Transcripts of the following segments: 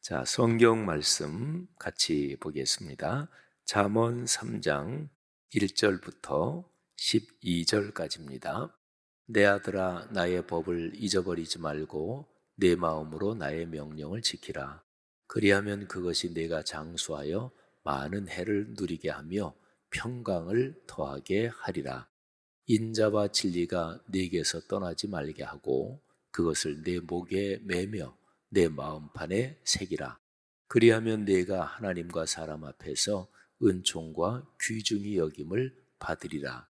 자, 성경 말씀 같이 보겠습니다. 잠언 3장 1절부터 12절까지입니다. 내 아들아, 나의 법을 잊어버리지 말고 내 마음으로 나의 명령을 지키라. 그리하면 그것이 내가 장수하여 많은 해를 누리게 하며 평강을 더하게 하리라. 인자와 진리가 내게서 떠나지 말게 하고 그것을 내 목에 매며 내 마음판에 새기라. 그리하면 내가 하나님과 사람 앞에서 은총과 귀중히 여김을 받으리라.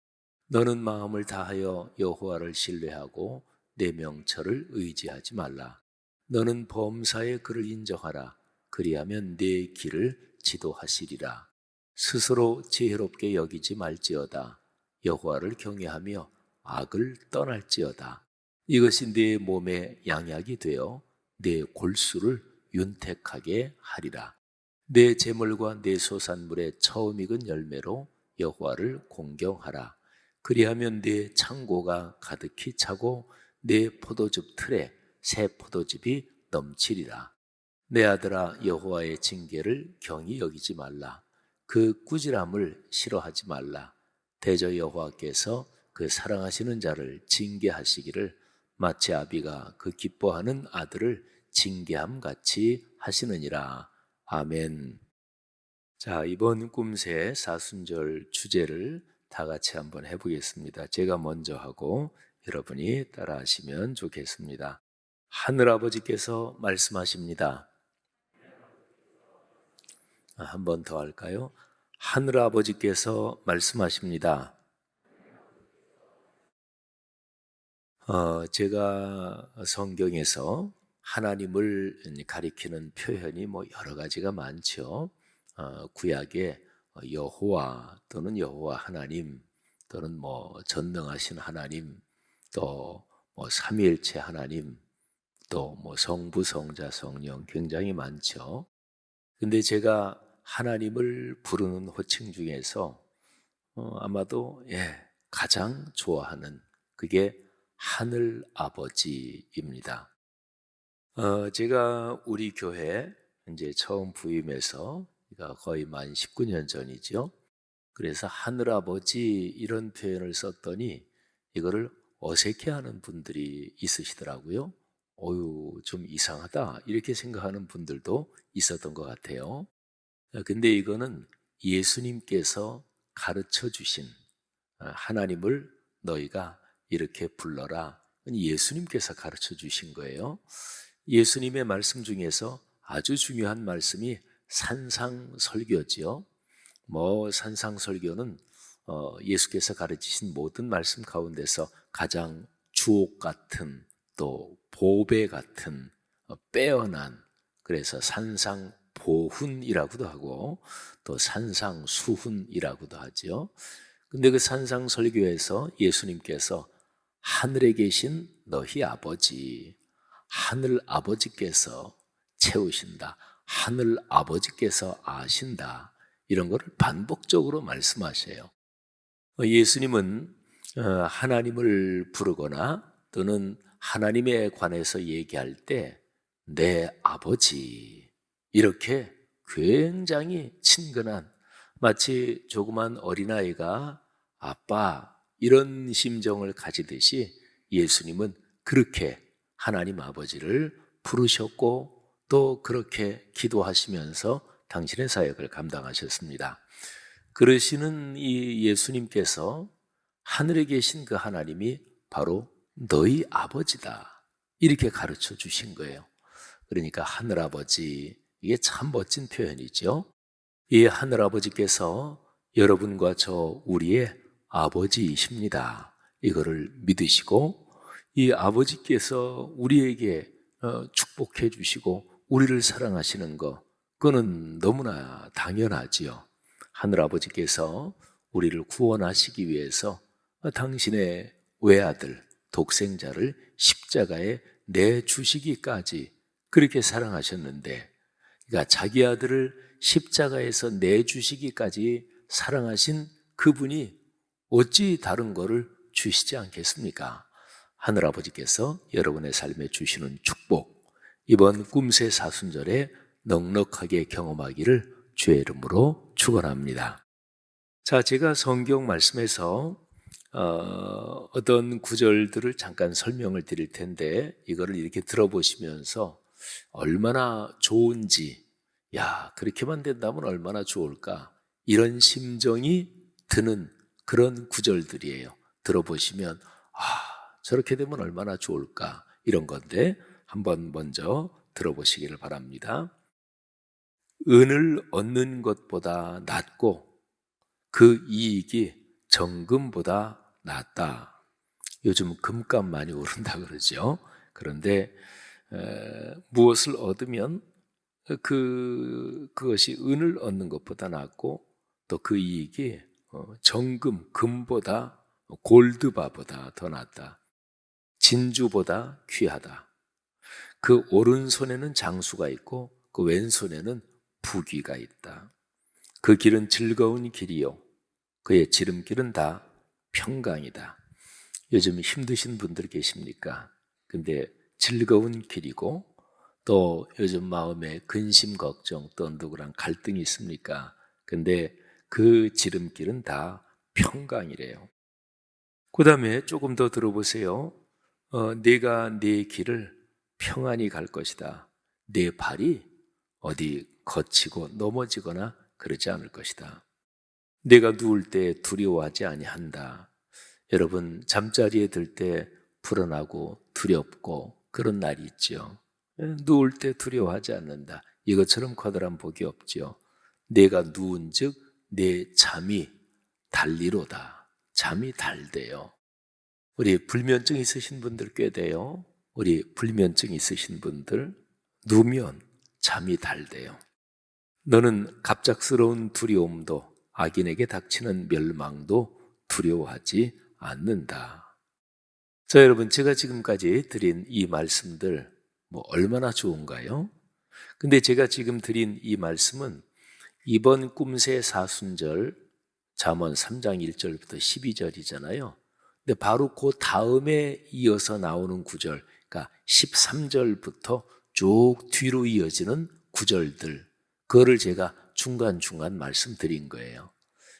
너는 마음을 다하여 여호와를 신뢰하고 내 명철을 의지하지 말라. 너는 범사의 그를 인정하라. 그리하면 내 길을 지도하시리라. 스스로 지혜롭게 여기지 말지어다. 여호와를 경외하며 악을 떠날지어다. 이것이 네 몸의 양약이 되어 내 골수를 윤택하게 하리라. 내 재물과 내 소산물의 처음 익은 열매로 여호와를 공경하라. 그리하면 네 창고가 가득히 차고 내 포도즙 틀에 새 포도즙이 넘치리라. 내 아들아, 여호와의 징계를 경히 여기지 말라. 그 꾸지람을 싫어하지 말라. 대저 여호와께서 그 사랑하시는 자를 징계하시기를 마치 아비가 그 기뻐하는 아들을 징계함 같이 하시느니라. 아멘. 자, 이번 꿈새 사순절 주제를 다 같이 한번 해보겠습니다. 제가 먼저 하고 여러분이 따라하시면 좋겠습니다. 하늘아버지께서 말씀하십니다. 한 번 더 할까요? 하늘아버지께서 말씀하십니다. 제가 성경에서 하나님을 가리키는 표현이 여러 가지가 많죠. 구약에 여호와 또는 여호와 하나님 또는 전능하신 하나님 또 삼위일체 하나님 또 성부 성자 성령 굉장히 많죠. 근데 제가 하나님을 부르는 호칭 중에서 아마도 가장 좋아하는 그게 하늘 아버지입니다. 제가 우리 교회 이제 처음 부임해서 거의 만 19년 전이죠. 그래서 하늘 아버지 이런 표현을 썼더니 이거를 어색해하는 분들이 있으시더라고요. 좀 이상하다 이렇게 생각하는 분들도 있었던 것 같아요. 근데 이거는 예수님께서 가르쳐 주신 하나님을 너희가 이렇게 불러라. 예수님께서 가르쳐 주신 거예요. 예수님의 말씀 중에서 아주 중요한 말씀이 산상설교지요. 산상설교는 예수께서 가르치신 모든 말씀 가운데서 가장 주옥 같은 또 보배 같은 빼어난 그래서 산상보훈이라고도 하고 또 산상수훈이라고도 하죠. 근데 그 산상설교에서 예수님께서 하늘에 계신 너희 아버지, 하늘 아버지께서 채우신다. 하늘 아버지께서 아신다. 이런 거를 반복적으로 말씀하셔요. 예수님은 하나님을 부르거나 또는 하나님에 관해서 얘기할 때 내 아버지 이렇게 굉장히 친근한 마치 조그만 어린아이가 아빠 이런 심정을 가지듯이 예수님은 그렇게 하나님 아버지를 부르셨고 또 그렇게 기도하시면서 당신의 사역을 감당하셨습니다. 그러시는 이 예수님께서 하늘에 계신 그 하나님이 바로 너희 아버지다 이렇게 가르쳐 주신 거예요. 그러니까 하늘아버지 이게 참 멋진 표현이죠. 이 하늘아버지께서 여러분과 저 우리의 아버지이십니다. 이거를 믿으시고 이 아버지께서 우리에게 축복해 주시고 우리를 사랑하시는 거 그거는 너무나 당연하지요. 하늘아버지께서 우리를 구원하시기 위해서 당신의 외아들 독생자를 십자가에 내주시기까지 그렇게 사랑하셨는데 그러니까 자기 아들을 십자가에서 내주시기까지 사랑하신 그분이 어찌 다른 거를 주시지 않겠습니까? 하늘아버지께서 여러분의 삶에 주시는 축복 이번 꿈새 사순절에 넉넉하게 경험하기를 주의 이름으로 축원합니다. 자, 제가 성경 말씀에서 어떤 구절들을 잠깐 설명을 드릴 텐데 이거를 이렇게 들어보시면서 얼마나 좋은지, 야, 그렇게만 된다면 얼마나 좋을까, 이런 심정이 드는 그런 구절들이에요. 들어보시면 저렇게 되면 얼마나 좋을까, 이런 건데 한번 먼저 들어보시기를 바랍니다. 은을 얻는 것보다 낫고 그 이익이 정금보다 낫다. 요즘 금값 많이 오른다 그러죠. 그런데 무엇을 얻으면 그것이 은을 얻는 것보다 낫고 또 그 이익이 정금, 금보다, 골드바보다 더 낫다. 진주보다 귀하다. 그 오른손에는 장수가 있고 그 왼손에는 부귀가 있다. 그 길은 즐거운 길이요 그의 지름길은 다 평강이다. 요즘 힘드신 분들 계십니까? 근데 즐거운 길이고 또 요즘 마음에 근심, 걱정, 또 누구랑 갈등이 있습니까? 근데 그 지름길은 다 평강이래요. 그 다음에 조금 더 들어보세요. 내가 내 길을 평안히 갈 것이다. 내 발이 어디 거치고 넘어지거나 그러지 않을 것이다. 내가 누울 때 두려워하지 아니한다. 여러분, 잠자리에 들 때 불안하고 두렵고 그런 날이 있죠. 누울 때 두려워하지 않는다. 이것처럼 커다란 복이 없죠. 내가 누운즉 내 잠이 달리로다. 잠이 달대요. 우리 불면증 있으신 분들 꽤 돼요. 우리 불면증 있으신 분들 누우면 잠이 달대요. 너는 갑작스러운 두려움도 악인에게 닥치는 멸망도 두려워하지 않는다. 자, 여러분, 제가 지금까지 드린 이 말씀들 얼마나 좋은가요? 근데 제가 지금 드린 이 말씀은 이번 꿈새 사순절 잠언 3장 1절부터 12절이잖아요. 근데 바로 그 다음에 이어서 나오는 구절, 그러니까 13절부터 쭉 뒤로 이어지는 구절들, 그거를 제가 중간중간 말씀드린 거예요.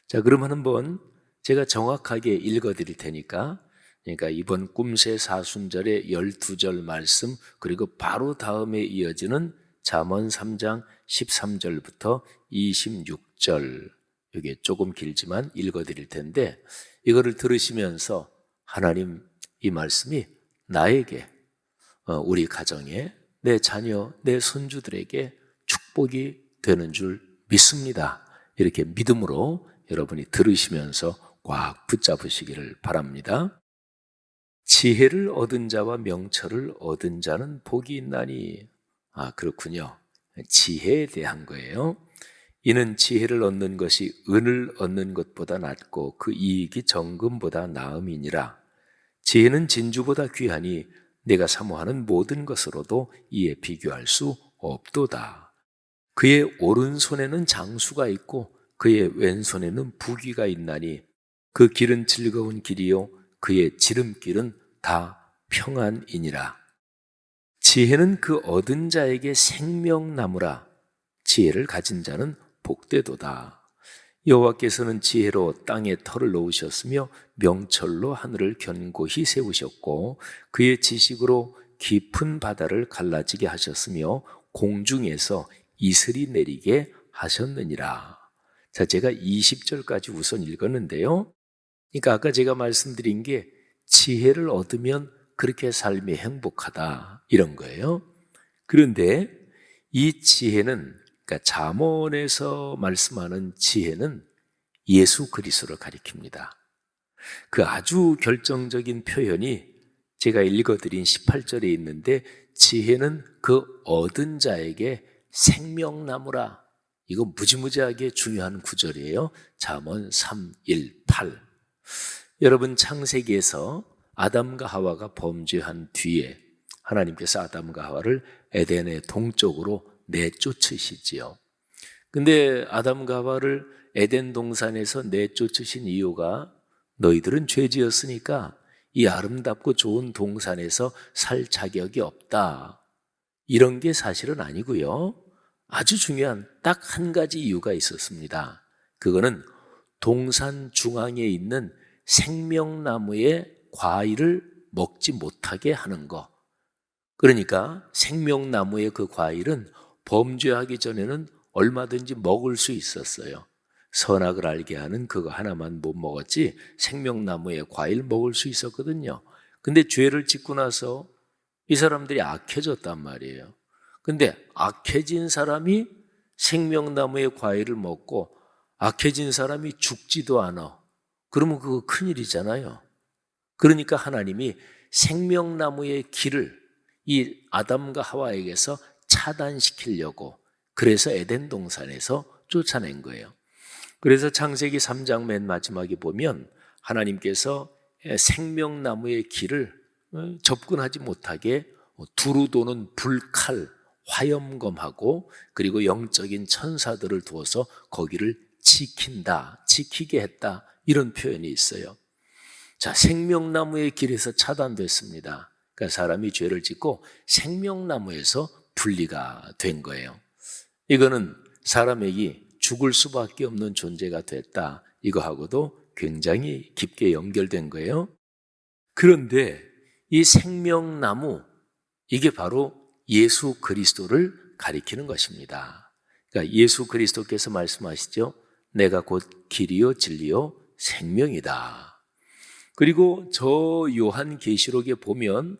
자, 그러면 한번 제가 정확하게 읽어드릴 테니까, 그러니까 이번 꿈새 사순절의 12절 말씀, 그리고 바로 다음에 이어지는 잠언 3장 13절부터 26절, 이게 조금 길지만 읽어드릴 텐데, 이거를 들으시면서 하나님, 이 말씀이 나에게, 우리 가정에, 내 자녀, 내 손주들에게 축복이 되는 줄 믿습니다. 이렇게 믿음으로 여러분이 들으시면서 꽉 붙잡으시기를 바랍니다. 지혜를 얻은 자와 명철을 얻은 자는 복이 있나니. 그렇군요. 지혜에 대한 거예요. 이는 지혜를 얻는 것이 은을 얻는 것보다 낫고 그 이익이 정금보다 나음이니라. 지혜는 진주보다 귀하니 내가 사모하는 모든 것으로도 이에 비교할 수 없도다. 그의 오른손에는 장수가 있고 그의 왼손에는 부귀가 있나니 그 길은 즐거운 길이요 그의 지름길은 다 평안이니라. 지혜는 그 얻은 자에게 생명나무라. 지혜를 가진 자는 복되도다. 여호와께서는 지혜로 땅에 터를 놓으셨으며 명철로 하늘을 견고히 세우셨고 그의 지식으로 깊은 바다를 갈라지게 하셨으며 공중에서 이슬이 내리게 하셨느니라. 자, 제가 20절까지 우선 읽었는데요. 그러니까 아까 제가 말씀드린 게 지혜를 얻으면 그렇게 삶이 행복하다, 이런 거예요. 그런데 이 지혜는, 그러니까 잠언에서 말씀하는 지혜는 예수 그리스도를 가리킵니다. 그 아주 결정적인 표현이 제가 읽어드린 18절에 있는데, 지혜는 그 얻은 자에게 생명나무라. 이거 무지무지하게 중요한 구절이에요. 잠언 3:1-8. 여러분, 창세기에서 아담과 하와가 범죄한 뒤에 하나님께서 아담과 하와를 에덴의 동쪽으로 내쫓으시지요. 근데 아담과 하와를 에덴 동산에서 내쫓으신 이유가 너희들은 죄지었으니까 이 아름답고 좋은 동산에서 살 자격이 없다, 이런 게 사실은 아니고요. 아주 중요한 딱 한 가지 이유가 있었습니다. 그거는 동산 중앙에 있는 생명나무의 과일을 먹지 못하게 하는 거. 그러니까 생명나무의 그 과일은 범죄하기 전에는 얼마든지 먹을 수 있었어요. 선악을 알게 하는 그거 하나만 못 먹었지 생명나무의 과일 먹을 수 있었거든요. 근데 죄를 짓고 나서 이 사람들이 악해졌단 말이에요. 근데 악해진 사람이 생명나무의 과일을 먹고 악해진 사람이 죽지도 않아. 그러면 그거 큰일이잖아요. 그러니까 하나님이 생명나무의 길을 이 아담과 하와에게서 차단시키려고 그래서 에덴 동산에서 쫓아낸 거예요. 그래서 창세기 3장 맨 마지막에 보면 하나님께서 생명나무의 길을 접근하지 못하게 두루 도는 불칼, 화염검하고 그리고 영적인 천사들을 두어서 거기를 지킨다, 지키게 했다 이런 표현이 있어요. 자, 생명나무의 길에서 차단됐습니다. 그러니까 사람이 죄를 짓고 생명나무에서 분리가 된 거예요. 이거는 사람에게 죽을 수밖에 없는 존재가 됐다. 이거하고도 굉장히 깊게 연결된 거예요. 그런데 이 생명나무, 이게 바로 예수 그리스도를 가리키는 것입니다. 그러니까 예수 그리스도께서 말씀하시죠. 내가 곧 길이요 진리요 생명이다. 그리고 저 요한계시록에 보면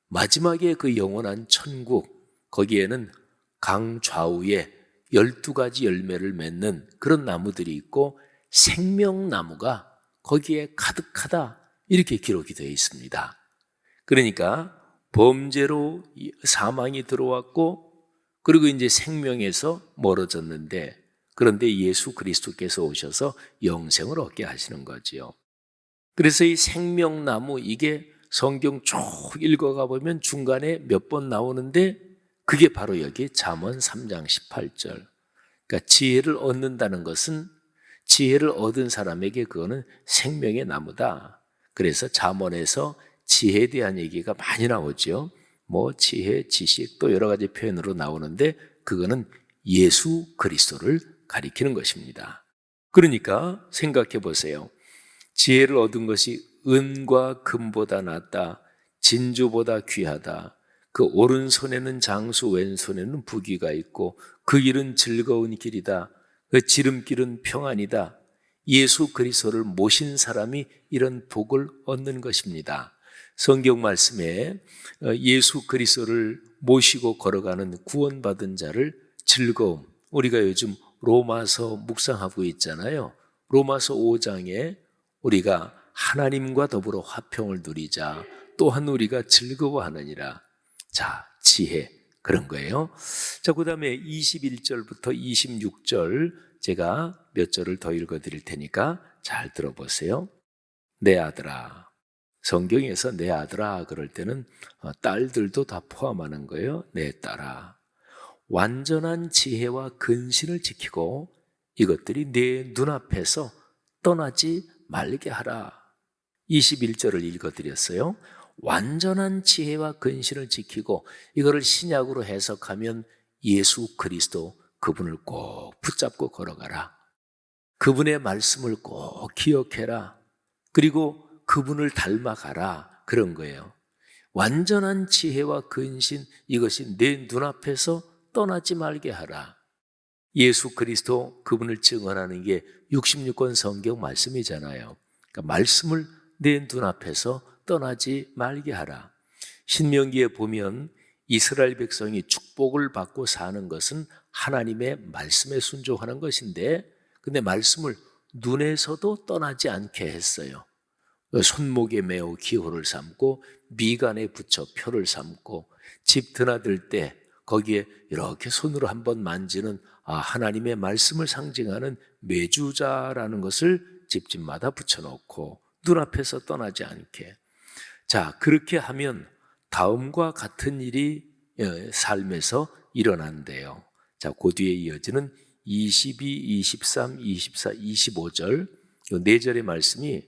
마지막에 그 영원한 천국, 거기에는 강 좌우에 12가지 열매를 맺는 그런 나무들이 있고 생명나무가 거기에 가득하다 이렇게 기록이 되어 있습니다. 그러니까 범죄로 사망이 들어왔고 그리고 이제 생명에서 멀어졌는데 그런데 예수 그리스도께서 오셔서 영생을 얻게 하시는 거지요. 그래서 이 생명나무 이게 성경 쭉 읽어가 보면 중간에 몇 번 나오는데 그게 바로 여기 잠언 3장 18절. 그러니까 지혜를 얻는다는 것은 지혜를 얻은 사람에게 그거는 생명의 나무다. 그래서 잠언에서 지혜에 대한 얘기가 많이 나오죠. 뭐 지혜, 지식 또 여러 가지 표현으로 나오는데 그거는 예수 그리스도를 가리키는 것입니다. 그러니까 생각해 보세요. 지혜를 얻은 것이 은과 금보다 낫다. 진주보다 귀하다. 그 오른손에는 장수 왼손에는 부귀가 있고 그 길은 즐거운 길이다. 그 지름길은 평안이다. 예수 그리스도를 모신 사람이 이런 복을 얻는 것입니다. 성경 말씀에 예수 그리스도를 모시고 걸어가는 구원받은 자를 즐거움, 우리가 요즘 로마서 묵상하고 있잖아요. 로마서 5장에 우리가 하나님과 더불어 화평을 누리자. 또한 우리가 즐거워하느니라. 자, 지혜 그런 거예요. 자, 그다음에 21절부터 26절 제가 몇 절을 더 읽어 드릴 테니까 잘 들어보세요. 내 아들아. 성경에서 내 아들아 그럴 때는 딸들도 다 포함하는 거예요. 내 딸아. 완전한 지혜와 근신을 지키고 이것들이 내 눈앞에서 떠나지 말게 하라. 21절을 읽어드렸어요. 완전한 지혜와 근신을 지키고 이거를 신약으로 해석하면 예수 그리스도 그분을 꼭 붙잡고 걸어가라. 그분의 말씀을 꼭 기억해라. 그리고 그분을 닮아가라. 그런 거예요. 완전한 지혜와 근신 이것이 내 눈앞에서 떠나지 말게 하라. 예수 그리스도 그분을 증언하는 게 66권 성경 말씀이잖아요. 그러니까 말씀을 내 눈앞에서 떠나지 말게 하라. 신명기에 보면 이스라엘 백성이 축복을 받고 사는 것은 하나님의 말씀에 순종하는 것인데 근데 말씀을 눈에서도 떠나지 않게 했어요. 손목에 매어 기호를 삼고 미간에 붙여 표를 삼고 집 드나들 때 거기에 이렇게 손으로 한번 만지는 하나님의 말씀을 상징하는 매주자라는 것을 집집마다 붙여놓고 눈앞에서 떠나지 않게. 자, 그렇게 하면 다음과 같은 일이 삶에서 일어난대요. 자, 그 뒤에 이어지는 22, 23, 24, 25절 네 절의 말씀이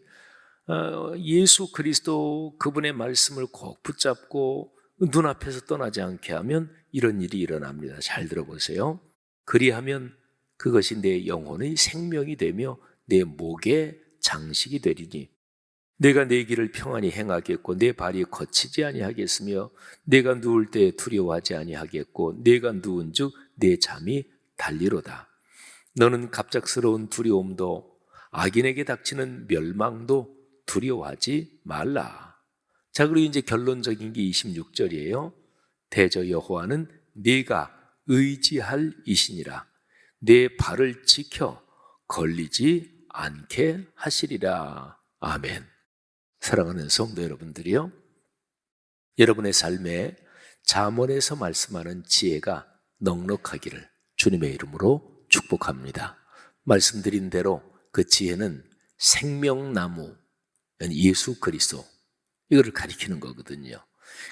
예수 그리스도 그분의 말씀을 꼭 붙잡고 눈앞에서 떠나지 않게 하면 이런 일이 일어납니다. 잘 들어보세요. 그리하면 그것이 내 영혼의 생명이 되며 내 목의 장식이 되리니 내가 내 길을 평안히 행하겠고 내 발이 거치지 아니하겠으며 내가 누울 때 두려워하지 아니하겠고 내가 누운즉 내 잠이 달리로다. 너는 갑작스러운 두려움도 악인에게 닥치는 멸망도 두려워하지 말라. 자, 그리고 이제 결론적인 게 26절이에요. 대저 여호와는 네가 의지할 이시니라. 내 발을 지켜 걸리지 않게 하시리라. 아멘. 사랑하는 성도 여러분들이요, 여러분의 삶에 잠언에서 말씀하는 지혜가 넉넉하기를 주님의 이름으로 축복합니다. 말씀드린 대로 그 지혜는 생명나무, 예수 그리스도, 이거를 가리키는 거거든요.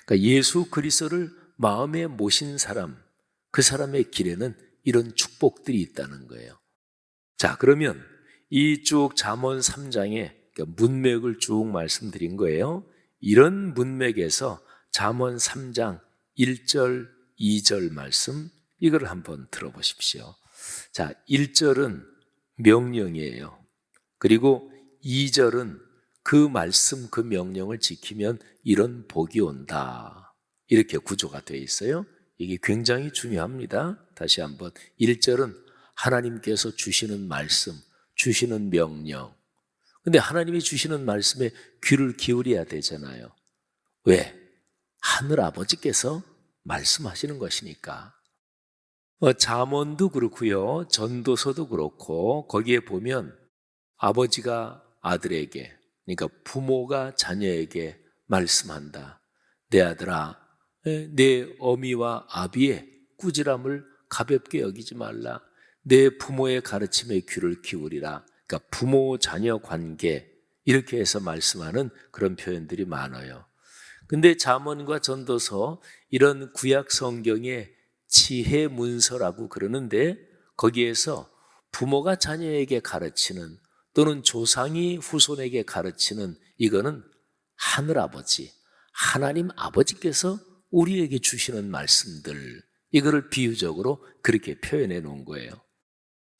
그러니까 예수 그리스도를 마음에 모신 사람, 그 사람의 길에는 이런 축복들이 있다는 거예요. 자, 그러면 이 쭉 잠언 3장에 문맥을 쭉 말씀드린 거예요. 이런 문맥에서 잠언 3장 1절, 2절 말씀, 이걸 한번 들어보십시오. 자, 1절은 명령이에요. 그리고 2절은 그 말씀, 그 명령을 지키면 이런 복이 온다. 이렇게 구조가 되어 있어요. 이게 굉장히 중요합니다. 다시 한번 1절은 하나님께서 주시는 말씀, 주시는 명령. 근데 하나님이 주시는 말씀에 귀를 기울여야 되잖아요. 왜? 하늘 아버지께서 말씀하시는 것이니까. 잠언도 그렇고요, 전도서도 그렇고, 거기에 보면 아버지가 아들에게, 그러니까 부모가 자녀에게 말씀한다. 내 아들아, 내 어미와 아비의 꾸지람을 가볍게 여기지 말라. 내 부모의 가르침에 귀를 기울이라. 그러니까 부모 자녀 관계, 이렇게 해서 말씀하는 그런 표현들이 많아요. 근데 잠언과 전도서, 이런 구약 성경의 지혜 문서라고 그러는데, 거기에서 부모가 자녀에게 가르치는, 또는 조상이 후손에게 가르치는, 이거는 하늘아버지, 하나님 아버지께서 우리에게 주시는 말씀들, 이거를 비유적으로 그렇게 표현해 놓은 거예요.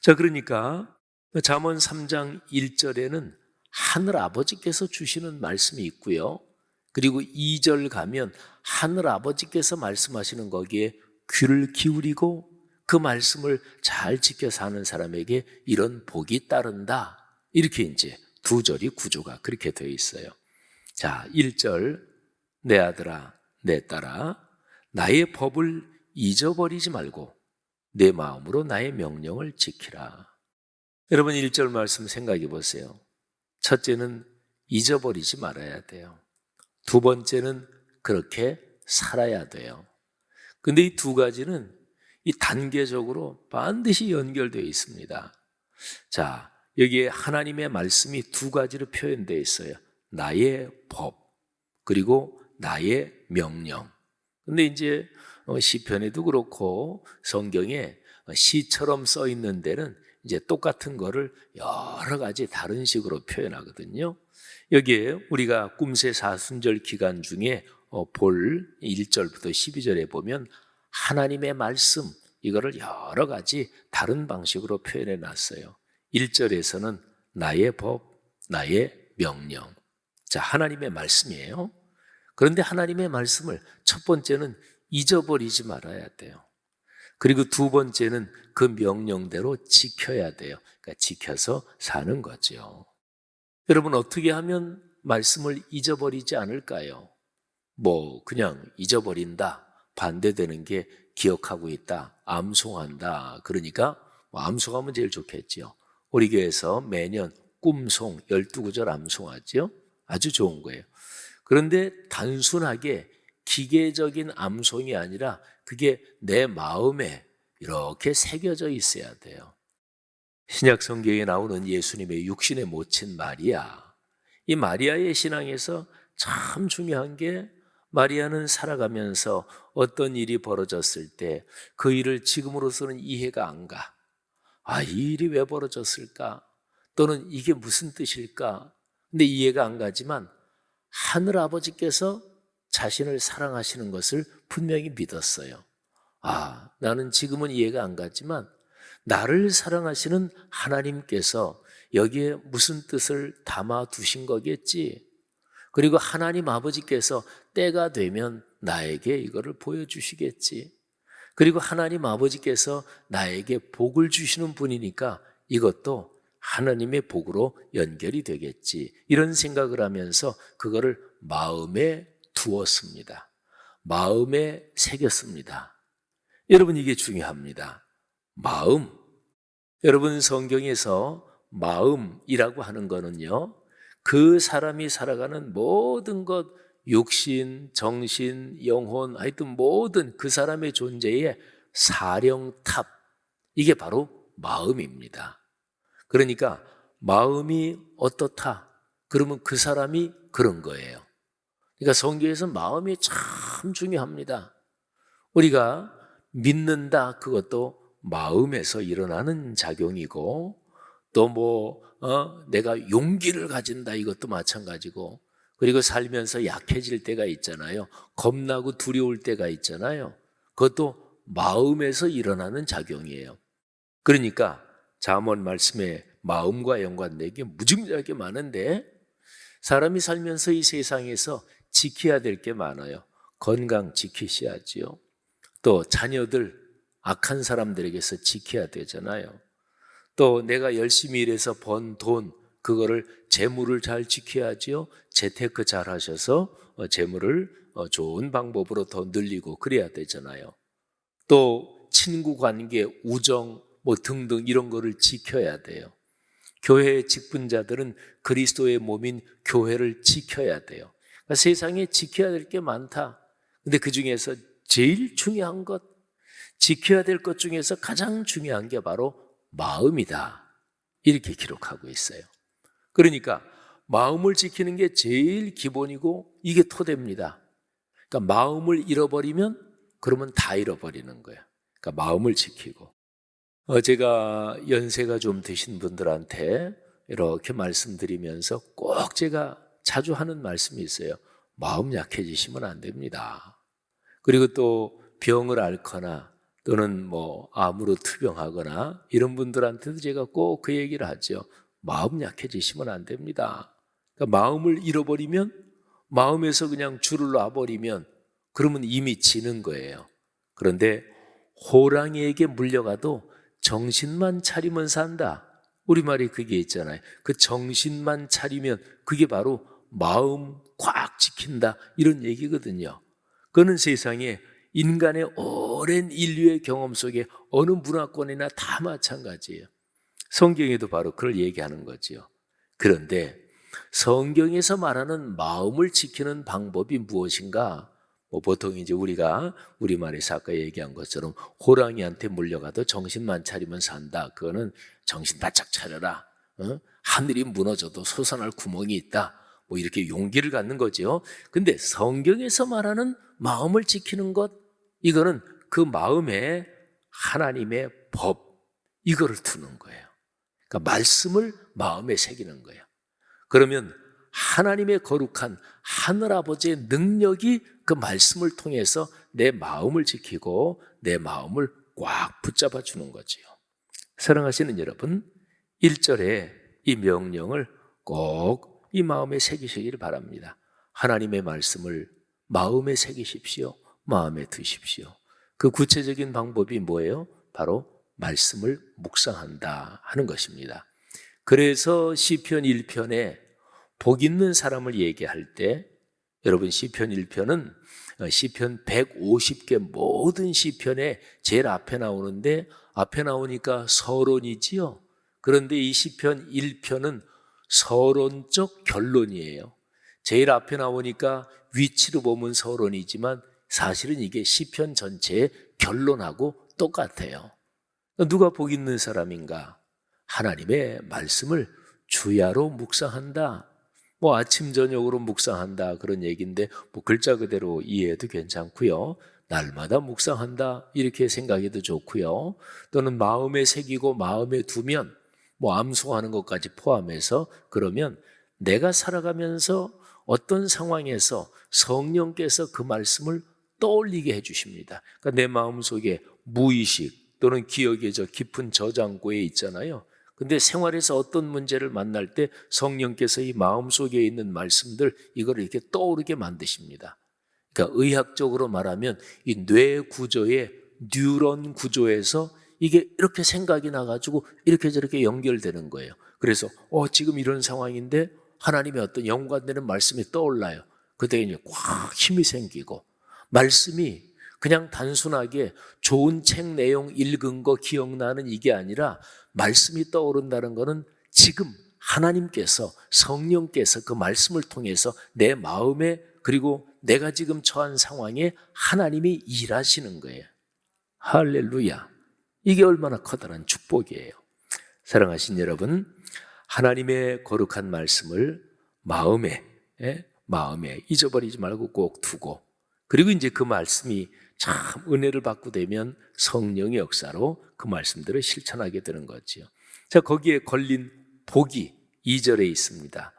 자, 그러니까 잠언 3장 1절에는 하늘 아버지께서 주시는 말씀이 있고요. 그리고 2절 가면 하늘 아버지께서 말씀하시는 거기에 귀를 기울이고 그 말씀을 잘 지켜 사는 사람에게 이런 복이 따른다. 이렇게 이제 두 절이 구조가 그렇게 되어 있어요. 자, 1절, 내 아들아, 내 딸아, 나의 법을 잊어버리지 말고 내 마음으로 나의 명령을 지키라. 여러분, 1절 말씀 생각해 보세요. 첫째는 잊어버리지 말아야 돼요. 두 번째는 그렇게 살아야 돼요. 근데 이 두 가지는 이 단계적으로 반드시 연결되어 있습니다. 자, 여기에 하나님의 말씀이 두 가지로 표현되어 있어요. 나의 법, 그리고 나의 명령. 근데 이제 시편에도 그렇고 성경에 시처럼 써 있는 데는 이제 똑같은 거를 여러 가지 다른 식으로 표현하거든요. 여기에 우리가 꿈새 사순절 기간 중에 볼 1절부터 12절에 보면 하나님의 말씀, 이거를 여러 가지 다른 방식으로 표현해 놨어요. 1절에서는 나의 법, 나의 명령. 자, 하나님의 말씀이에요. 그런데 하나님의 말씀을 첫 번째는 잊어버리지 말아야 돼요. 그리고 두 번째는 그 명령대로 지켜야 돼요. 그러니까 지켜서 사는 거죠. 여러분, 어떻게 하면 말씀을 잊어버리지 않을까요? 그냥 잊어버린다, 반대되는 게 기억하고 있다, 암송한다. 그러니까 암송하면 제일 좋겠죠. 우리 교회에서 매년 꿈송 12구절 암송하죠. 아주 좋은 거예요. 그런데 단순하게 기계적인 암송이 아니라 그게 내 마음에 이렇게 새겨져 있어야 돼요. 신약 성경에 나오는 예수님의 육신에 모친 마리아, 이 마리아의 신앙에서 참 중요한 게, 마리아는 살아가면서 어떤 일이 벌어졌을 때 그 일을 지금으로서는 이해가 안 가. 이 일이 왜 벌어졌을까? 또는 이게 무슨 뜻일까? 근데 이해가 안 가지만 하늘 아버지께서 자신을 사랑하시는 것을 분명히 믿었어요. 나는 지금은 이해가 안 가지만 나를 사랑하시는 하나님께서 여기에 무슨 뜻을 담아 두신 거겠지. 그리고 하나님 아버지께서 때가 되면 나에게 이거를 보여주시겠지. 그리고 하나님 아버지께서 나에게 복을 주시는 분이니까 이것도 하나님의 복으로 연결이 되겠지. 이런 생각을 하면서 그거를 마음에 두었습니다. 마음에 새겼습니다. 여러분, 이게 중요합니다. 마음. 여러분, 성경에서 마음이라고 하는 거는요, 그 사람이 살아가는 모든 것, 육신, 정신, 영혼, 하여튼 모든 그 사람의 존재의 사령탑, 이게 바로 마음입니다. 그러니까 마음이 어떻다? 그러면 그 사람이 그런 거예요. 그러니까 성경에서 마음이 참 중요합니다. 우리가 믿는다, 그것도 마음에서 일어나는 작용이고, 또 내가 용기를 가진다, 이것도 마찬가지고, 그리고 살면서 약해질 때가 있잖아요. 겁나고 두려울 때가 있잖아요. 그것도 마음에서 일어나는 작용이에요. 그러니까 잠언 말씀에 마음과 연관된 게 무지무지하게 많은데, 사람이 살면서 이 세상에서 지켜야 될 게 많아요. 건강 지키셔야지요. 또 자녀들, 악한 사람들에게서 지켜야 되잖아요. 또 내가 열심히 일해서 번 돈, 그거를 재물을 잘 지켜야지요. 재테크 잘 하셔서 재물을 좋은 방법으로 더 늘리고 그래야 되잖아요. 또 친구 관계, 우정 등등 이런 거를 지켜야 돼요. 교회의 직분자들은 그리스도의 몸인 교회를 지켜야 돼요. 그러니까 세상에 지켜야 될 게 많다. 근데 그 중에서 제일 중요한 것, 지켜야 될 것 중에서 가장 중요한 게 바로 마음이다. 이렇게 기록하고 있어요. 그러니까 마음을 지키는 게 제일 기본이고 이게 토대입니다. 그러니까 마음을 잃어버리면 그러면 다 잃어버리는 거예요. 그러니까 마음을 지키고. 제가 연세가 좀 드신 분들한테 이렇게 말씀드리면서 꼭 제가 자주 하는 말씀이 있어요. 마음 약해지시면 안 됩니다. 그리고 또 병을 앓거나 또는 암으로 투병하거나 이런 분들한테도 제가 꼭 그 얘기를 하죠. 마음 약해지시면 안 됩니다. 그러니까 마음을 잃어버리면, 마음에서 그냥 줄을 놔버리면 그러면 이미 지는 거예요. 그런데 호랑이에게 물려가도 정신만 차리면 산다. 우리말이 그게 있잖아요. 그 정신만 차리면 그게 바로 마음 꽉 지킨다, 이런 얘기거든요. 그거는 세상에 인간의 오랜 인류의 경험 속에 어느 문화권이나 다 마찬가지예요. 성경에도 바로 그걸 얘기하는 거지요. 그런데 성경에서 말하는 마음을 지키는 방법이 무엇인가? 보통 이제 우리가 우리말에서 아까 얘기한 것처럼 호랑이한테 물려가도 정신만 차리면 산다. 그거는 정신 바짝 차려라. 하늘이 무너져도 솟아날 구멍이 있다. 이렇게 용기를 갖는 거죠. 근데 성경에서 말하는 마음을 지키는 것, 이거는 그 마음에 하나님의 법, 이거를 두는 거예요. 그러니까 말씀을 마음에 새기는 거예요. 그러면 하나님의 거룩한 하늘아버지의 능력이 그 말씀을 통해서 내 마음을 지키고 내 마음을 꽉 붙잡아 주는 거지요. 사랑하시는 여러분, 1절에 이 명령을 꼭 이 마음에 새기시기를 바랍니다. 하나님의 말씀을 마음에 새기십시오. 마음에 두십시오. 그 구체적인 방법이 뭐예요? 바로 말씀을 묵상한다 하는 것입니다. 그래서 시편 1편에 복 있는 사람을 얘기할 때, 여러분 시편 1편은 시편 150개 모든 시편에 제일 앞에 나오는데, 앞에 나오니까 서론이지요. 그런데 이 시편 1편은 서론적 결론이에요. 제일 앞에 나오니까 위치로 보면 서론이지만 사실은 이게 시편 전체의 결론하고 똑같아요. 누가 복 있는 사람인가? 하나님의 말씀을 주야로 묵상한다. 아침 저녁으로 묵상한다, 그런 얘기인데 글자 그대로 이해해도 괜찮고요. 날마다 묵상한다, 이렇게 생각해도 좋고요. 또는 마음에 새기고 마음에 두면 암송하는 것까지 포함해서, 그러면 내가 살아가면서 어떤 상황에서 성령께서 그 말씀을 떠올리게 해주십니다. 그러니까 내 마음속에 무의식 또는 기억의 저 깊은 저장고에 있잖아요. 근데 생활에서 어떤 문제를 만날 때 성령께서 이 마음속에 있는 말씀들 이걸 이렇게 떠오르게 만드십니다. 그러니까 의학적으로 말하면 이 뇌 구조의 뉴런 구조에서 이게 이렇게 생각이 나가지고 이렇게 저렇게 연결되는 거예요. 그래서 지금 이런 상황인데 하나님의 어떤 연관되는 말씀이 떠올라요. 그때 이제 꽉 힘이 생기고, 말씀이 그냥 단순하게 좋은 책 내용 읽은 거 기억나는 이게 아니라 말씀이 떠오른다는 거는 지금 하나님께서, 성령께서 그 말씀을 통해서 내 마음에, 그리고 내가 지금 처한 상황에 하나님이 일하시는 거예요. 할렐루야. 이게 얼마나 커다란 축복이에요. 사랑하신 여러분, 하나님의 거룩한 말씀을 마음에 잊어버리지 말고 꼭 두고, 그리고 이제 그 말씀이 참 은혜를 받고 되면 성령의 역사로 그 말씀들을 실천하게 되는 거지요. 자, 거기에 걸린 복이 2절에 있습니다.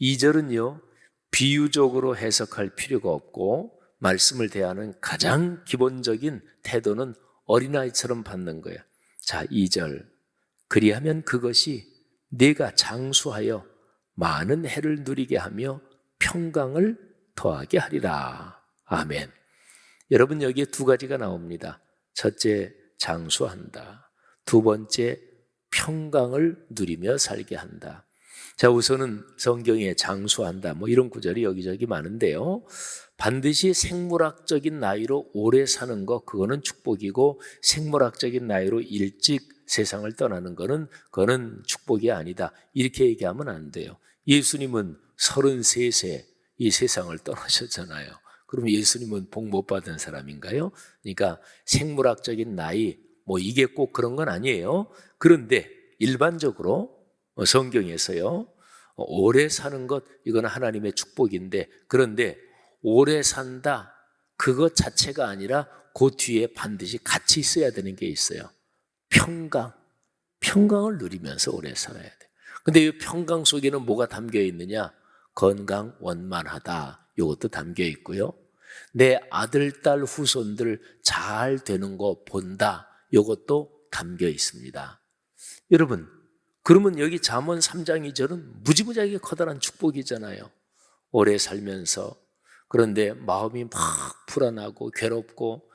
2절은요, 비유적으로 해석할 필요가 없고 말씀을 대하는 가장 기본적인 태도는 어린아이처럼 받는 거예요. 자, 2절. 그리하면 그것이 네가 장수하여 많은 해를 누리게 하며 평강을 더하게 하리라. 아멘. 여러분, 여기에 두 가지가 나옵니다. 첫째, 장수한다. 두 번째, 평강을 누리며 살게 한다. 자, 우선은 성경에 장수한다 이런 구절이 여기저기 많은데요, 반드시 생물학적인 나이로 오래 사는 거, 그거는 축복이고, 생물학적인 나이로 일찍 세상을 떠나는 그거는 축복이 아니다, 이렇게 얘기하면 안 돼요. 예수님은 33세 이 세상을 떠나셨잖아요. 그럼 예수님은 복 못 받은 사람인가요? 그러니까 생물학적인 나이 이게 꼭 그런 건 아니에요. 그런데 일반적으로 성경에서요, 오래 사는 것, 이건 하나님의 축복인데, 그런데 오래 산다, 그것 자체가 아니라 그 뒤에 반드시 같이 있어야 되는 게 있어요. 평강을 누리면서 오래 살아야 돼. 근데 이 평강 속에는 뭐가 담겨 있느냐? 건강, 원만하다, 이것도 담겨 있고요, 내 아들, 딸, 후손들 잘 되는 거 본다, 이것도 담겨 있습니다. 여러분, 그러면 여기 잠언 3장 2절은 무지무지하게 커다란 축복이잖아요. 오래 살면서, 그런데 마음이 막 불안하고 괴롭고,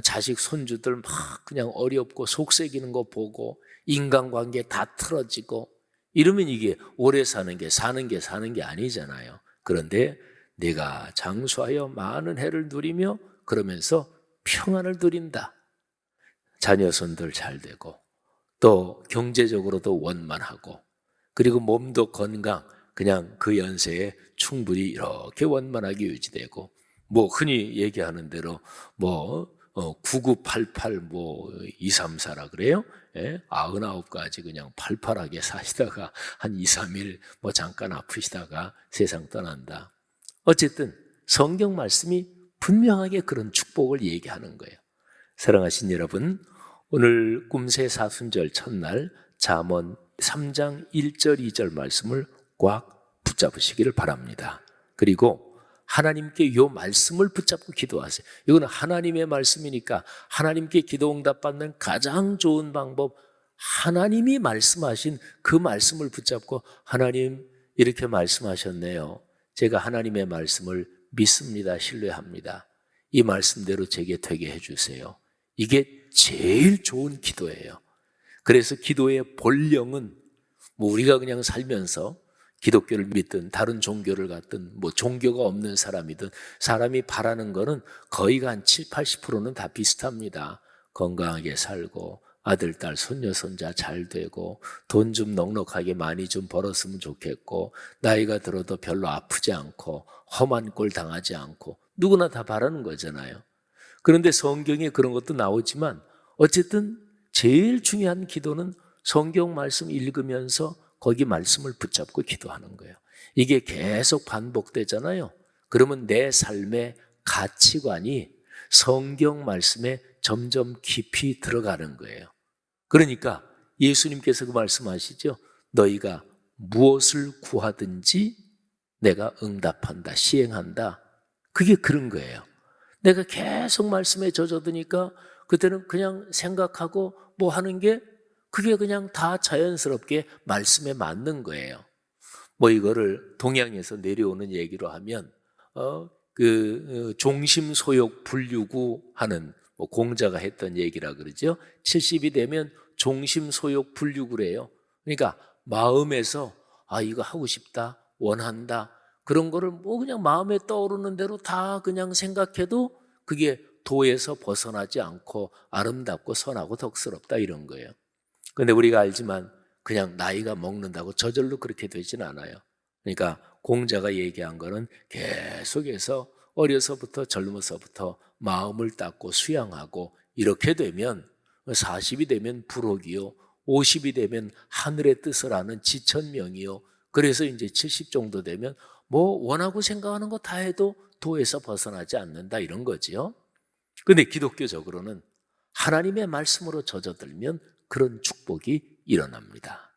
자식 손주들 막 그냥 어렵고 속색이는 거 보고 인간관계 다 틀어지고 이러면 이게 오래 사는 게 아니잖아요. 그런데 내가 장수하여 많은 해를 누리며, 그러면서 평안을 누린다. 자녀손들 잘 되고, 또 경제적으로도 원만하고, 그리고 몸도 건강, 그냥 그 연세에 충분히 이렇게 원만하게 유지되고, 흔히 얘기하는 대로 9988 234라 그래요? 예? 99까지 그냥 팔팔하게 사시다가 한 2, 3일 잠깐 아프시다가 세상 떠난다. 어쨌든 성경 말씀이 분명하게 그런 축복을 얘기하는 거예요. 사랑하신 여러분, 오늘 꿈새 사순절 첫날 잠언 3장 1절 2절 말씀을 꽉 붙잡으시기를 바랍니다. 그리고 하나님께 이 말씀을 붙잡고 기도하세요. 이거는 하나님의 말씀이니까 하나님께 기도 응답받는 가장 좋은 방법, 하나님이 말씀하신 그 말씀을 붙잡고, 하나님 이렇게 말씀하셨네요. 제가 하나님의 말씀을 믿습니다. 신뢰합니다. 이 말씀대로 제게 되게 해주세요. 이게 제일 좋은 기도예요. 그래서 기도의 본령은 우리가 그냥 살면서 기독교를 믿든 다른 종교를 갖든 종교가 없는 사람이든 사람이 바라는 거는 거의가 한 7, 80%는 다 비슷합니다. 건강하게 살고 아들, 딸, 손녀, 손자 잘 되고 돈 좀 넉넉하게 많이 좀 벌었으면 좋겠고 나이가 들어도 별로 아프지 않고 험한 꼴 당하지 않고, 누구나 다 바라는 거잖아요. 그런데 성경에 그런 것도 나오지만 어쨌든 제일 중요한 기도는 성경 말씀 읽으면서 거기 말씀을 붙잡고 기도하는 거예요. 이게 계속 반복되잖아요. 그러면 내 삶의 가치관이 성경 말씀에 점점 깊이 들어가는 거예요. 그러니까 예수님께서 그 말씀하시죠. 너희가 무엇을 구하든지 내가 응답한다, 시행한다. 그게 그런 거예요. 내가 계속 말씀에 젖어드니까 그때는 그냥 생각하고 뭐 하는 게 그게 그냥 다 자연스럽게 말씀에 맞는 거예요. 뭐 이거를 동양에서 내려오는 얘기로 하면 종심소욕 불유구 하는 뭐 공자가 했던 얘기라 그러죠. 70이 되면 종심소욕 불유구래요. 그러니까 마음에서 이거 하고 싶다, 원한다 그런 거를 뭐 그냥 마음에 떠오르는 대로 다 그냥 생각해도 그게 도에서 벗어나지 않고 아름답고 선하고 덕스럽다 이런 거예요. 근데 우리가 알지만 그냥 나이가 먹는다고 저절로 그렇게 되진 않아요. 그러니까 공자가 얘기한 거는 계속해서 어려서부터 젊어서부터 마음을 닦고 수양하고 이렇게 되면 40이 되면 불혹이요, 50이 되면 하늘의 뜻을 아는 지천명이요. 그래서 이제 70 정도 되면 뭐 원하고 생각하는 거 다 해도 도에서 벗어나지 않는다 이런 거지요. 근데 기독교적으로는 하나님의 말씀으로 젖어들면 그런 축복이 일어납니다.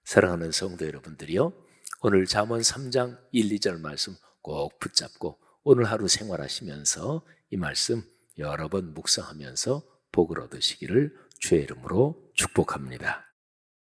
사랑하는 성도 여러분들이요, 오늘 잠언 3장 1, 2절 말씀 꼭 붙잡고 오늘 하루 생활하시면서 이 말씀 여러 번 묵상하면서 복을 얻으시기를 주의 이름으로 축복합니다.